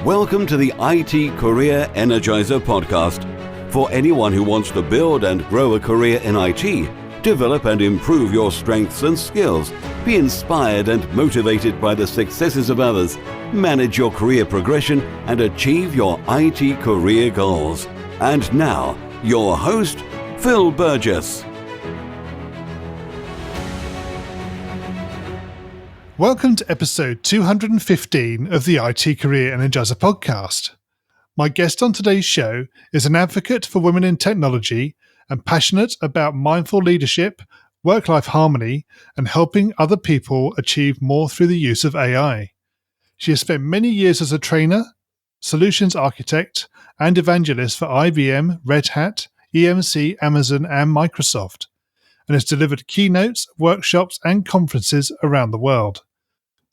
Welcome to the IT Career Energizer podcast. For anyone who wants to build and grow a career in IT, develop and improve your strengths and skills, be inspired and motivated by the successes of others, manage your career progression, and achieve your IT career goals. And now, your host, Phil Burgess. Welcome to episode 215 of the IT Career Energizer podcast. My guest on today's show is an advocate for women in technology and passionate about mindful leadership, work-life harmony, and helping other people achieve more through the use of AI. She has spent many years as a trainer, solutions architect, and evangelist for IBM, Red Hat, EMC, Amazon, and Microsoft, and has delivered keynotes, workshops, and conferences around the world.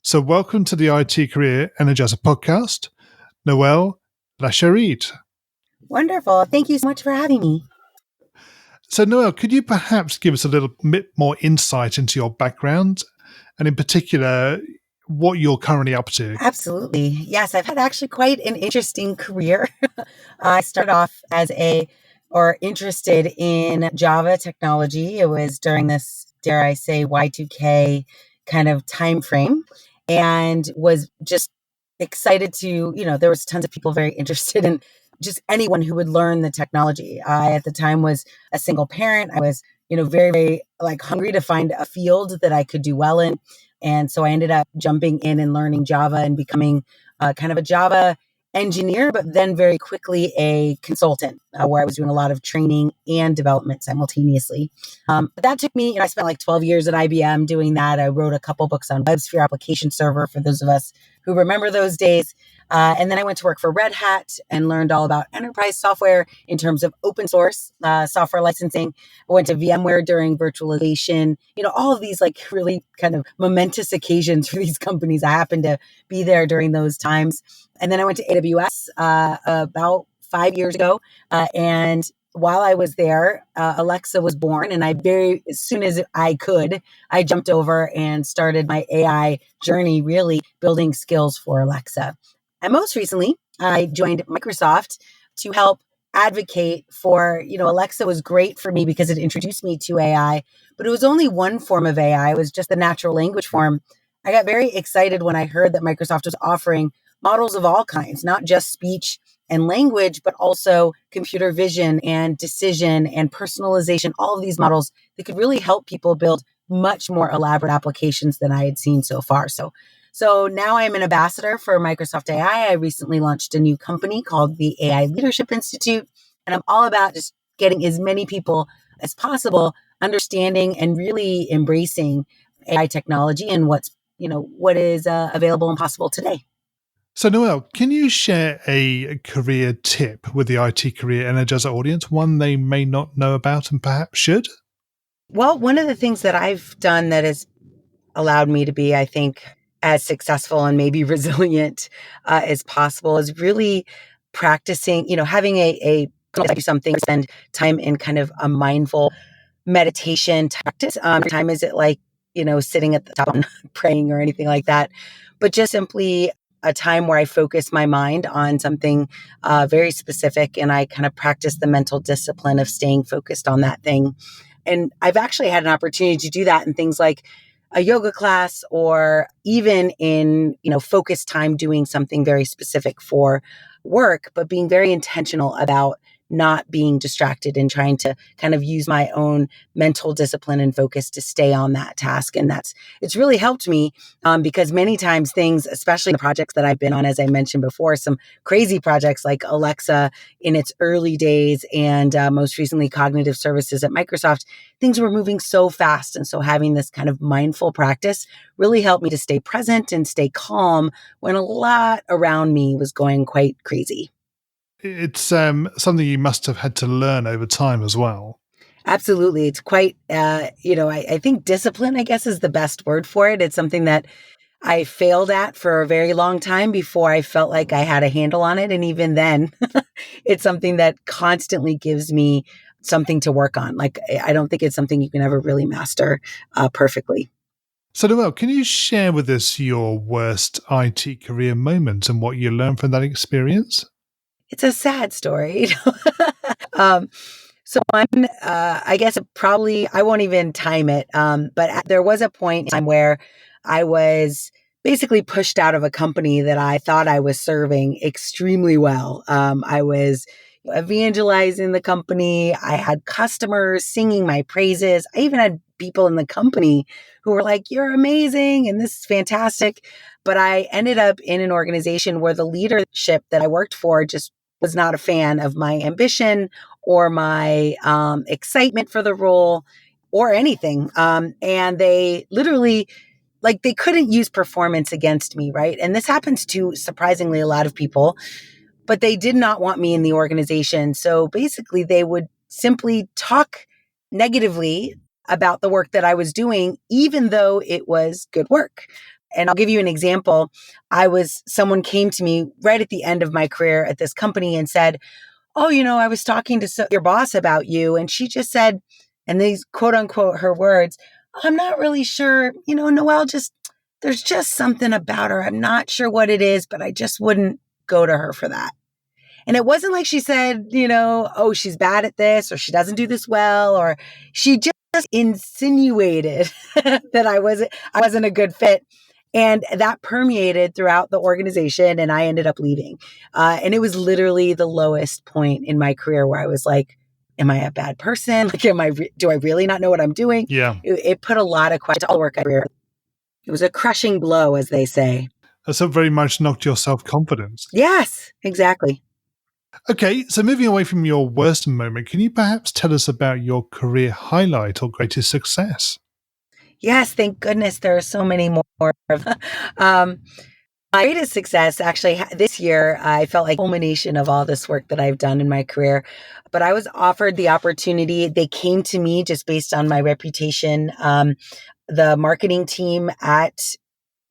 So welcome to the IT Career Energizer podcast, Noelle LaCharite. Wonderful. Thank you so much for having me. So Noelle, could you perhaps give us a little bit more insight into your background and in particular, what you're currently up to? Absolutely. Yes, I've had actually quite an interesting career. I started off interested in Java technology. It was during this, dare I say, Y2K kind of time frame, and was just excited to, there was tons of people very interested in just anyone who would learn the technology. I, at the time, was a single parent. I was, very, very hungry to find a field that I could do well in. And so I ended up jumping in and learning Java and becoming kind of a Java engineer, but then very quickly a consultant where I was doing a lot of training and development simultaneously. But that took me, I spent 12 years at IBM doing that. I wrote a couple books on WebSphere application server for those of us who remember those days. And then I went to work for Red Hat and learned all about enterprise software in terms of open source software licensing. I went to VMware during virtualization, all of these really kind of momentous occasions for these companies. I happened to be there during those times. And then I went to AWS about 5 years ago. And while I was there, Alexa was born. And as soon as I could, I jumped over and started my AI journey, really building skills for Alexa. And most recently, I joined Microsoft to help advocate for, Alexa was great for me because it introduced me to AI, but it was only one form of AI. It was just the natural language form. I got very excited when I heard that Microsoft was offering models of all kinds, not just speech and language, but also computer vision and decision and personalization, all of these models that could really help people build much more elaborate applications than I had seen so far. So now I'm an ambassador for Microsoft AI. I recently launched a new company called the AI Leadership Institute, and I'm all about just getting as many people as possible understanding and really embracing AI technology and what is available and possible today. So Noelle, can you share a career tip with the IT Career Energizer audience, one they may not know about and perhaps should? Well, one of the things that I've done that has allowed me to be, I think, as successful and maybe resilient as possible is really practicing, having a do something, spend time in kind of a mindful meditation practice. Time is it sitting at the top and praying or anything like that, but just simply a time where I focus my mind on something very specific, and I kind of practice the mental discipline of staying focused on that thing. And I've actually had an opportunity to do that in things like a yoga class, or even in, focused time doing something very specific for work, but being very intentional about not being distracted and trying to kind of use my own mental discipline and focus to stay on that task. And it's really helped me because many times things, especially the projects that I've been on, as I mentioned before, some crazy projects like Alexa in its early days and most recently cognitive services at Microsoft, things were moving so fast. And so having this kind of mindful practice really helped me to stay present and stay calm when a lot around me was going quite crazy. It's something you must have had to learn over time as well. Absolutely. It's quite, I think discipline, I guess, is the best word for it. It's something that I failed at for a very long time before I felt like I had a handle on it. And even then, it's something that constantly gives me something to work on. I don't think it's something you can ever really master perfectly. So, Noelle, can you share with us your worst IT career moment and what you learned from that experience? It's a sad story. um, so one, I guess probably I won't even time it. But there was a point in time where I was basically pushed out of a company that I thought I was serving extremely well. I was evangelizing the company. I had customers singing my praises. I even had people in the company who were like, "You're amazing and this is fantastic." But I ended up in an organization where the leadership that I worked for just was not a fan of my ambition or my excitement for the role or anything. And they literally, like, they couldn't use performance against me, right? And this happens to surprisingly a lot of people, but they did not want me in the organization. So basically, they would simply talk negatively about the work that I was doing, even though it was good work. And I'll give you an example. Someone came to me right at the end of my career at this company and said, "Oh, I was talking to your boss about you." And she just said, and these quote unquote her words, "I'm not really sure, Noelle, there's just something about her. I'm not sure what it is, but I just wouldn't go to her for that." And it wasn't like she said, "Oh, she's bad at this," or "She doesn't do this well," or she just insinuated that I wasn't a good fit. And that permeated throughout the organization, and I ended up leaving. And it was literally the lowest point in my career where I was like, "Am I a bad person? Like, do I really not know what I'm doing?" Yeah. It put a lot of questions to all the work I career. It was a crushing blow, as they say. So very much knocked your self-confidence. Yes, exactly. Okay, so moving away from your worst moment, can you perhaps tell us about your career highlight or greatest success? Yes, thank goodness there are so many more. um, my greatest success actually this year, I felt like culmination of all this work that I've done in my career. But I was offered the opportunity. They came to me just based on my reputation. The marketing team at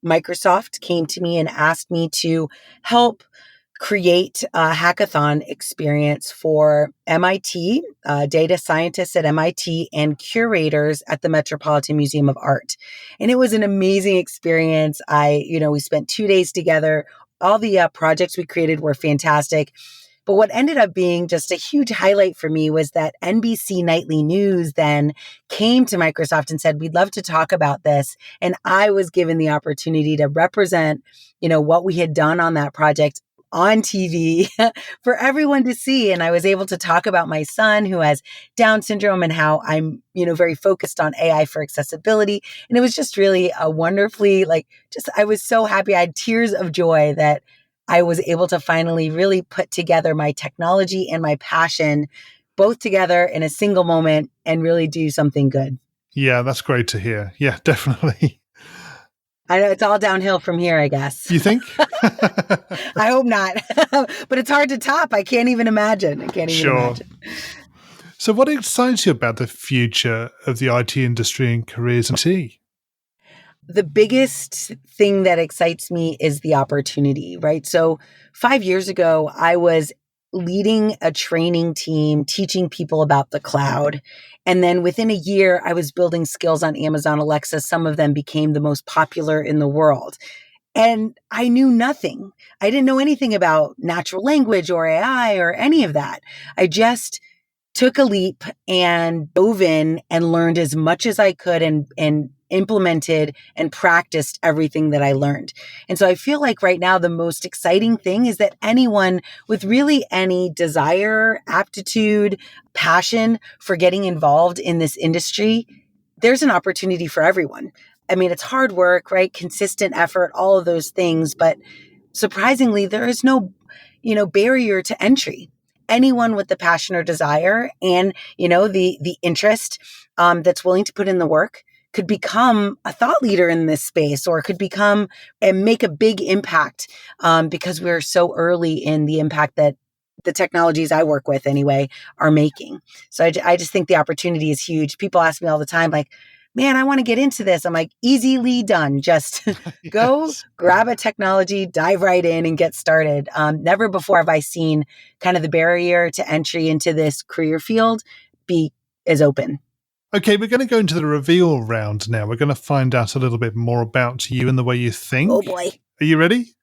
Microsoft came to me and asked me to help create a hackathon experience for MIT, data scientists at MIT, and curators at the Metropolitan Museum of Art. And it was an amazing experience. We spent 2 days together. All the projects we created were fantastic. But what ended up being just a huge highlight for me was that NBC Nightly News then came to Microsoft and said, "We'd love to talk about this." And I was given the opportunity to represent, what we had done on that project on TV for everyone to see. And I was able to talk about my son who has Down syndrome and how I'm, very focused on AI for accessibility. And it was just really a wonderfully, I was so happy. I had tears of joy that I was able to finally really put together my technology and my passion both together in a single moment and really do something good. Yeah, that's great to hear. Yeah, definitely. I know it's all downhill from here, I guess. You think? I hope not. But it's hard to top. I can't even imagine. I can't even Sure. imagine. So what excites you about the future of the IT industry and careers in IT? The biggest thing that excites me is the opportunity, right? So 5 years ago, I was leading a training team, teaching people about the cloud. And then within a year, I was building skills on Amazon Alexa. Some of them became the most popular in the world. And I knew nothing. I didn't know anything about natural language or AI or any of that. I just took a leap and dove in and learned as much as I could and implemented and practiced everything that I learned. And so I feel like right now the most exciting thing is that anyone with really any desire, aptitude, passion for getting involved in this industry, there's an opportunity for everyone. I mean, it's hard work, right? Consistent effort, all of those things, but surprisingly, there is no, barrier to entry. Anyone with the passion or desire and, the interest that's willing to put in the work could become a thought leader in this space or could become and make a big impact because we're so early in the impact that the technologies I work with anyway are making. So I just think the opportunity is huge. People ask me all the time, like, "Man, I want to get into this." I'm like, easily done. Just go Yes. grab a technology, dive right in and get started. Never before have I seen kind of the barrier to entry into this career field be as open. Okay, we're going to go into the reveal round now. We're going to find out a little bit more about you and the way you think. Oh boy. Are you ready?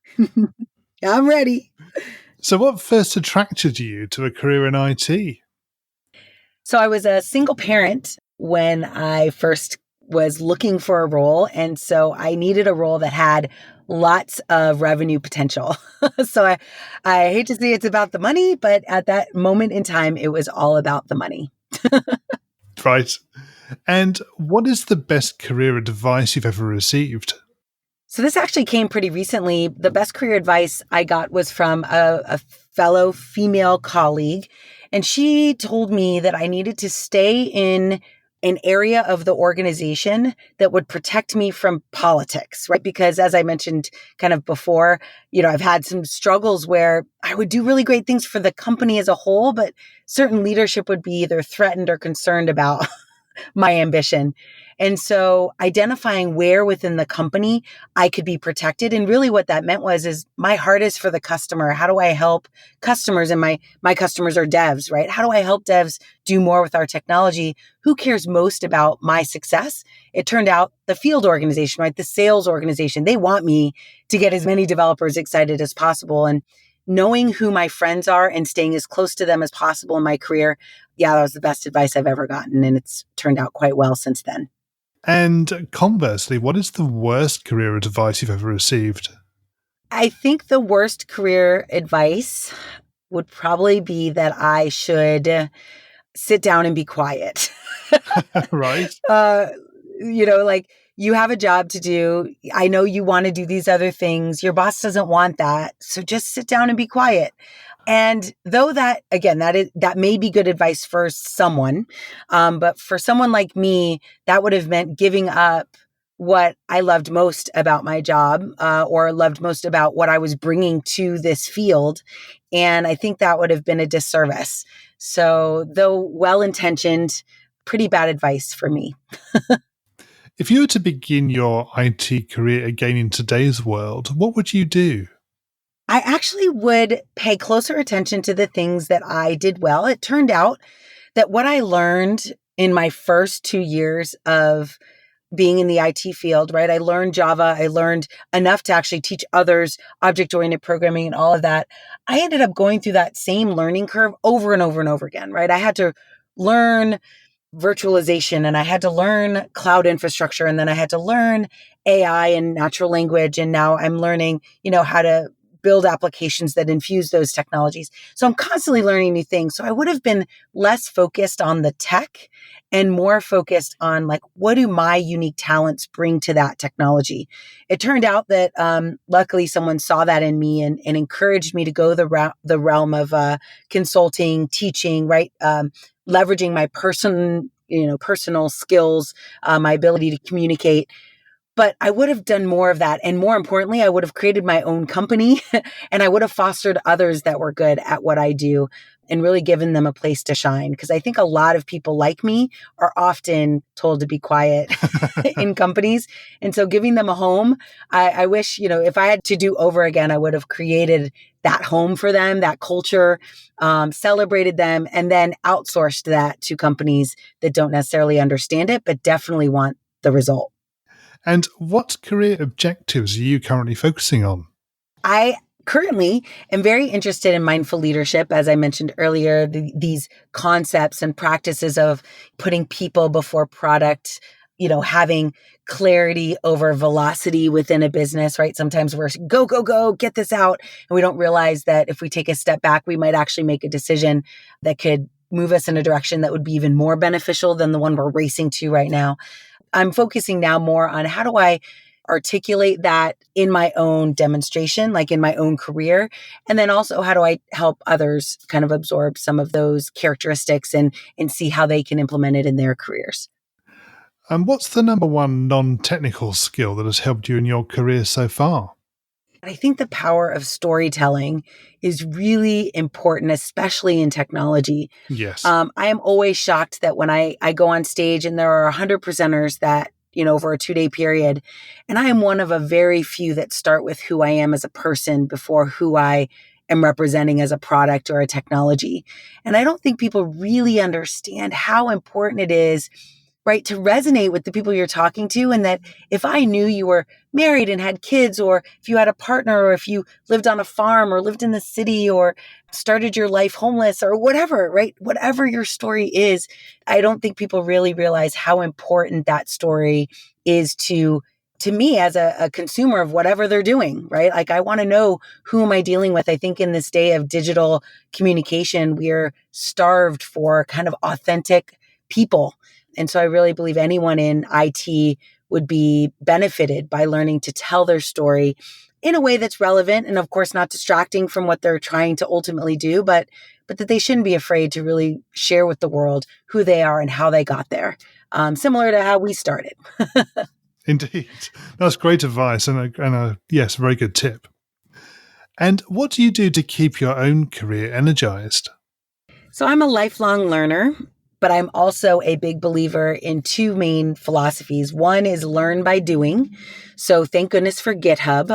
I'm ready. So, what first attracted you to a career in IT? So I was a single parent when I first was looking for a role. And so I needed a role that had lots of revenue potential. So I hate to say it's about the money, but at that moment in time, it was all about the money. Right. And what is the best career advice you've ever received? So this actually came pretty recently. The best career advice I got was from a fellow female colleague. And she told me that I needed to stay in an area of the organization that would protect me from politics, right? Because as I mentioned kind of before, I've had some struggles where I would do really great things for the company as a whole, but certain leadership would be either threatened or concerned about my ambition. And so identifying where within the company I could be protected. And really what that meant is my heart is for the customer. How do I help customers? And my customers are devs, right? How do I help devs do more with our technology? Who cares most about my success? It turned out the field organization, right? The sales organization, they want me to get as many developers excited as possible. And knowing who my friends are and staying as close to them as possible in my career, yeah, that was the best advice I've ever gotten. And it's turned out quite well since then. And conversely, what is the worst career advice you've ever received? I think the worst career advice would probably be that I should sit down and be quiet. Right. uh, like you have a job to do. I know you want to do these other things. Your boss doesn't want that. So just sit down and be quiet. And though that, again, that may be good advice for someone, but for someone like me, that would have meant giving up what I loved most about my job, or loved most about what I was bringing to this field. And I think that would have been a disservice. So though well-intentioned, pretty bad advice for me. If you were to begin your IT career again in today's world, what would you do? I actually would pay closer attention to the things that I did well. It turned out that what I learned in my first 2 years of being in the IT field, right? I learned Java. I learned enough to actually teach others object-oriented programming and all of that. I ended up going through that same learning curve over and over and over again, right? I had to learn virtualization and I had to learn cloud infrastructure and then I had to learn AI and natural language. And now I'm learning, how to build applications that infuse those technologies. So I'm constantly learning new things. So I would have been less focused on the tech and more focused on like, what do my unique talents bring to that technology? It turned out that luckily someone saw that in me and encouraged me to go the realm of consulting, teaching, right? Leveraging my personal skills, my ability to communicate. But I would have done more of that. And more importantly, I would have created my own company and I would have fostered others that were good at what I do and really given them a place to shine. Because I think a lot of people like me are often told to be quiet in companies. And so giving them a home, I wish, if I had to do over again, I would have created that home for them, that culture, celebrated them, and then outsourced that to companies that don't necessarily understand it, but definitely want the result. And what career objectives are you currently focusing on? I currently am very interested in mindful leadership. As I mentioned earlier, these concepts and practices of putting people before product, having clarity over velocity within a business, right? Sometimes we're go, go, go, get this out. And we don't realize that if we take a step back, we might actually make a decision that could move us in a direction that would be even more beneficial than the one we're racing to right now. I'm focusing now more on how do I articulate that in my own demonstration, like in my own career? And then also, how do I help others kind of absorb some of those characteristics and see how they can implement it in their careers? And what's the number one non-technical skill that has helped you in your career so far? I think the power of storytelling is really important, especially in technology. Yes. I am always shocked that when I go on stage and there are 100 presenters that, over a 2-day period, and I am one of a very few that start with who I am as a person before who I am representing as a product or a technology. And I don't think people really understand how important it is right, to resonate with the people you're talking to. And that if I knew you were married and had kids, or if you had a partner, or if you lived on a farm or lived in the city or started your life homeless or whatever, right? Whatever your story is, I don't think people really realize how important that story is to me as a consumer of whatever they're doing, right? Like, I want to know, who am I dealing with? I think in this day of digital communication, we're starved for kind of authentic people. And so I really believe anyone in IT would be benefited by learning to tell their story in a way that's relevant and, of course, not distracting from what they're trying to ultimately do, but that they shouldn't be afraid to really share with the world who they are and how they got there, similar to how we started. Indeed. That's great advice yes, very good tip. And what do you do to keep your own career energized? So I'm a lifelong learner, but I'm also a big believer in two main philosophies. One is learn by doing. So thank goodness for GitHub.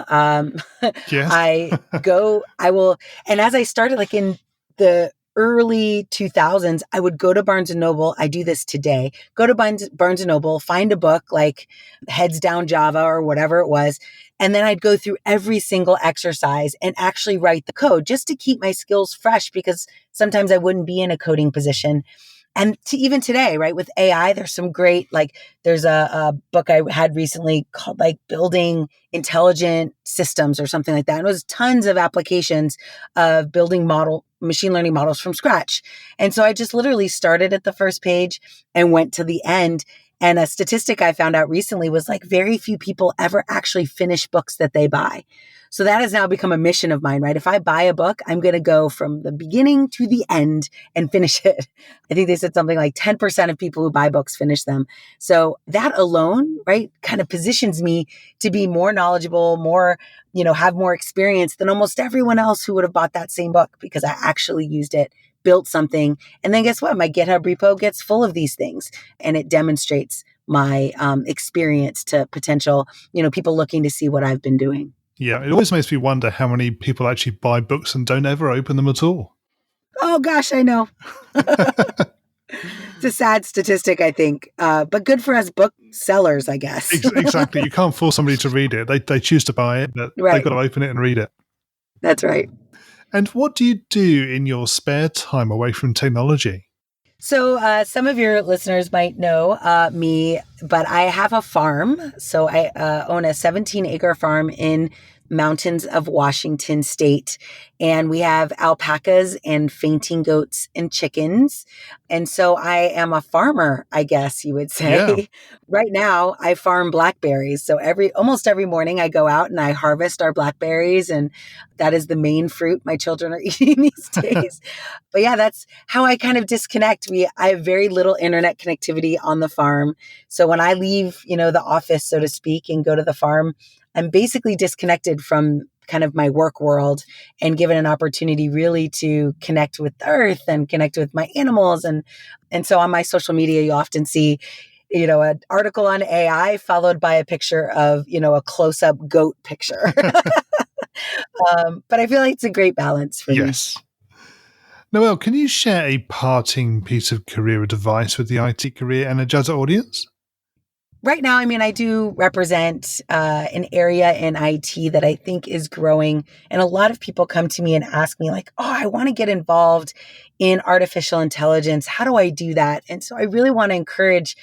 Yes. I will, and as I started like in the early 2000s, I would go to Barnes and Noble. I do this today. Go to Barnes and Noble, find a book like Heads Down Java or whatever it was. And then I'd go through every single exercise and actually write the code just to keep my skills fresh, because sometimes I wouldn't be in a coding position. And even today, right, with AI, there's some great, like, there's a book I had recently called like Building Intelligent Systems or something like that. And it was tons of applications of building machine learning models from scratch. And so I just literally started at the first page and went to the end. And a statistic I found out recently was like very few people ever actually finish books that they buy. So that has now become a mission of mine, right? If I buy a book, I'm going to go from the beginning to the end and finish it. I think they said something like 10% of people who buy books finish them. So that alone, right, kind of positions me to be more knowledgeable, more, have more experience than almost everyone else who would have bought that same book, because I actually used it, built something. And then guess what? My GitHub repo gets full of these things, and it demonstrates my experience to potential, people looking to see what I've been doing. Yeah, it always makes me wonder how many people actually buy books and don't ever open them at all. Oh, gosh, I know. It's a sad statistic, I think, but good for us book sellers, I guess. Exactly. You can't force somebody to read it. They choose to buy it, but Right. They've got to open it and read it. That's right. And what do you do in your spare time away from technology? So some of your listeners might know me, but I have a farm. So I own a 17-acre farm in mountains of Washington state. And we have alpacas and fainting goats and chickens. And so I am a farmer, I guess you would say. Yeah. Right now, I farm blackberries. So almost every morning I go out and I harvest our blackberries. And that is the main fruit my children are eating these days. But yeah, that's how I kind of disconnect. I have very little internet connectivity on the farm. So when I leave, the office, so to speak, and go to the farm, I'm basically disconnected from kind of my work world and given an opportunity really to connect with the earth and connect with my animals. And so on my social media, you often see, an article on AI followed by a picture of, a close-up goat picture. But I feel like it's a great balance for me. Yes. Noelle, can you share a parting piece of career advice with the IT Career Energizer audience? Right now, I do represent an area in IT that I think is growing. And a lot of people come to me and ask me like, I want to get involved in artificial intelligence. How do I do that? And so I really want to encourage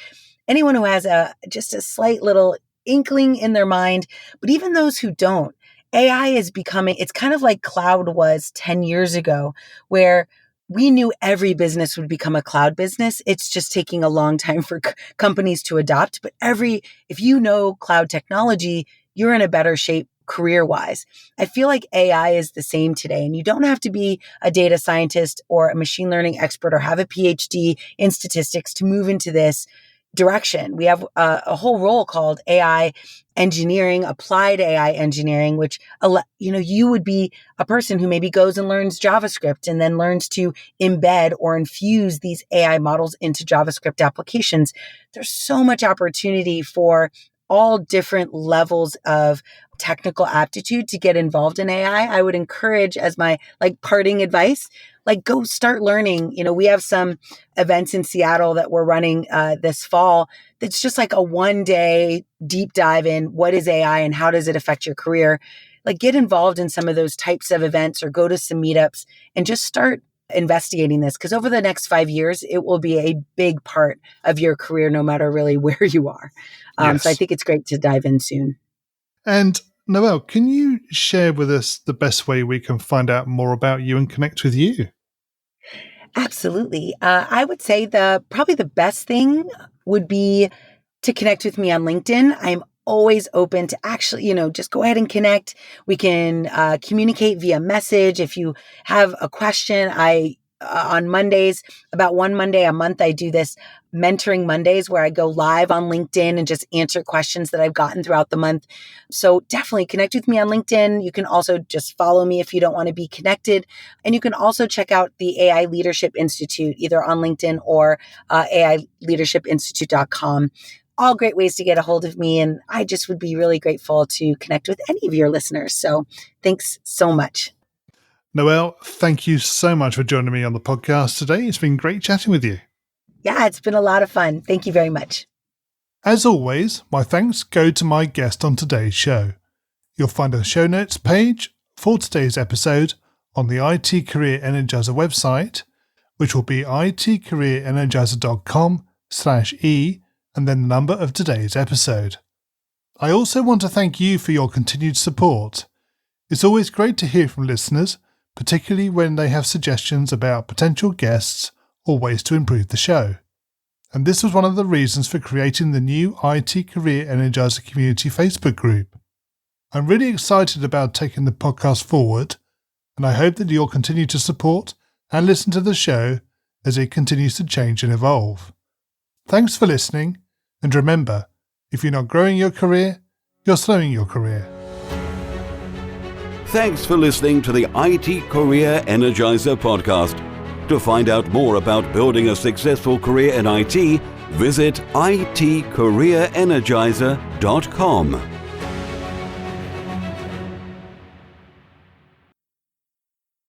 anyone who has just a slight little inkling in their mind, but even those who don't. AI is becoming, it's kind of like cloud was 10 years ago, where we knew every business would become a cloud business. It's just taking a long time for companies to adopt. But if you know cloud technology, you're in a better shape career-wise. I feel like AI is the same today, and you don't have to be a data scientist or a machine learning expert or have a PhD in statistics to move into this direction. We have a whole role called AI engineering, applied AI engineering, which, you would be a person who maybe goes and learns JavaScript and then learns to embed or infuse these AI models into JavaScript applications. There's so much opportunity for all different levels of technical aptitude to get involved in AI. I would encourage, as my parting advice, go start learning. We have some events in Seattle that we're running this fall. That's just like a 1-day deep dive in what is AI and how does it affect your career. Get involved in some of those types of events or go to some meetups and just start investigating this, because over the next 5 years, it will be a big part of your career, no matter really where you are. Yes. So I think it's great to dive in soon. And Noelle, can you share with us the best way we can find out more about you and connect with you? Absolutely. I would say probably the best thing would be to connect with me on LinkedIn. I'm always open to actually, just go ahead and connect. We can communicate via message. If you have a question, on Mondays, about one Monday a month, I do this Mentoring Mondays where I go live on LinkedIn and just answer questions that I've gotten throughout the month. So definitely connect with me on LinkedIn. You can also just follow me if you don't want to be connected. And you can also check out the AI Leadership Institute, either on LinkedIn or AILeadershipInstitute.com. All great ways to get a hold of me. And I just would be really grateful to connect with any of your listeners. So thanks so much. Noelle, thank you so much for joining me on the podcast today. It's been great chatting with you. Yeah, it's been a lot of fun. Thank you very much. As always, my thanks go to my guest on today's show. You'll find a show notes page for today's episode on the IT Career Energizer website, which will be itcareerenergizer.com/e and then the number of today's episode. I also want to thank you for your continued support. It's always great to hear from listeners, particularly when they have suggestions about potential guests or ways to improve the show. And this was one of the reasons for creating the new IT Career Energizer Community Facebook group. I'm really excited about taking the podcast forward, and I hope that you'll continue to support and listen to the show as it continues to change and evolve. Thanks for listening, and remember, if you're not growing your career, you're slowing your career. Thanks for listening to the IT Career Energizer podcast. To find out more about building a successful career in IT, visit itcareerenergizer.com.